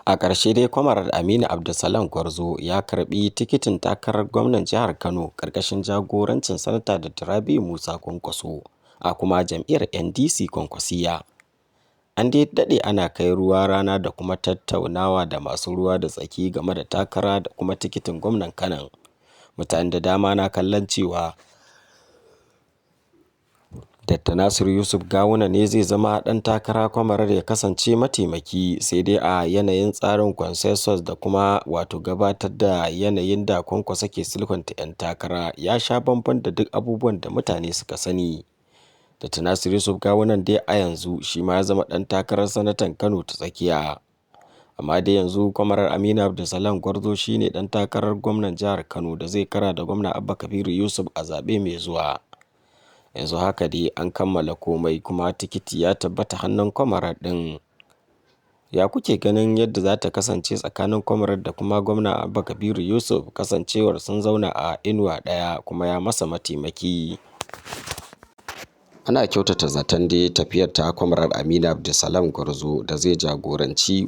A ƙarshe dai Kwamarar Aminu Abdulsalam Gwarzo ya karɓi tikitin takarar gwamnan jihar Kano ƙarƙashin jagorancin Sanata Dr. Rabi'u Musa Kwankwaso a kuma jam'iyyar NDC Kwankwasiyya. An dai daɗe ana kai ruwa rana da kuma tattaunawa da masu ruwa da tsaki game da takara da kuma tikitin gwamnan Kanon. Mutane da dama na kallon cewa Dr. Nasiru Yusuf Gawuna ne zai zama ɗan takara, Kwamarar ya kasance mataimaki, sai dai a yanayin tsarin consensus da kuma gabatar da yanayin da Kwankwaso ke sulhunta 'yan takara ya sha bamban da duk abubuwan da mutane suka sani. Dr. Nasiru Yusuf Gawunan dai a yanzu shi ma ya zama ɗan takarar sanatan Kano ta tsakiya. Amma dai yanzu Kwamarar Aminu Abdulsalam Gwarzo shi ne ɗan takarar gwamnan jihar Kano da zai kara da gwamna Abba Kabiru Yusuf a zaɓe mai zuwa. Yanzu haka dai an kammala komai kuma tikiti ya tabbata hannun Kwamarar ɗin. Ya kuke ganin yadda za ta kasance tsakanin Kwamarar da kuma gwamna Abba Kabiru Yusuf, kasancewar sun zauna a inuwa ɗaya kuma ya masa mataimaki? Ana kyautata zaton dai tafiyar ta Kwamarar Aminu Abdulsalam Gwarzo da zai jagoranci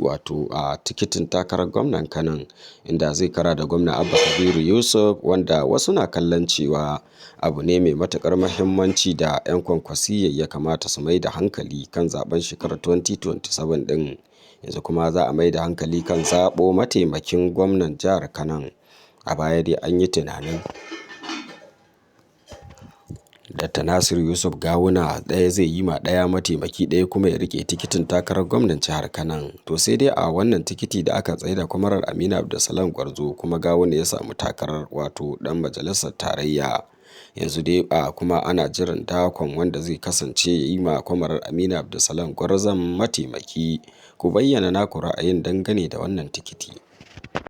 a tikitin takarar gwamnan Kano, inda zai kara da gwamna Abba Kabiru Yusuf, wanda wasu na kallon cewa abu ne mai matuƙar muhimmanci da 'yan Kwankwasiyya ya kamata su mai da hankali kan zaben shekarar 2027 ɗin. Yanzu kuma za a mai da hankali kan zaɓo mataimakin gwamnan jihar Kano. A baya dai an yi tunanin Dr. Nasiru Yusuf Gawuna ɗaya zai yi ma ɗaya mataimaki, ɗaya kuma ya rike tikitin takarar gwamnan jihar Kano. To sai dai a wannan tikiti da aka tsaida Kwamarar Aminu Abdulsalam Gwarzo, kuma Gawuna ya samu takarar ɗan majalisar tarayya. Yanzu dai kuma ana jiran dakon wanda zai kasance ya yi ma Kwamarar Aminu Abdulsalam Gwarzon mataimaki. Ku bayyana naku ra'ayin dangane da wannan tikiti.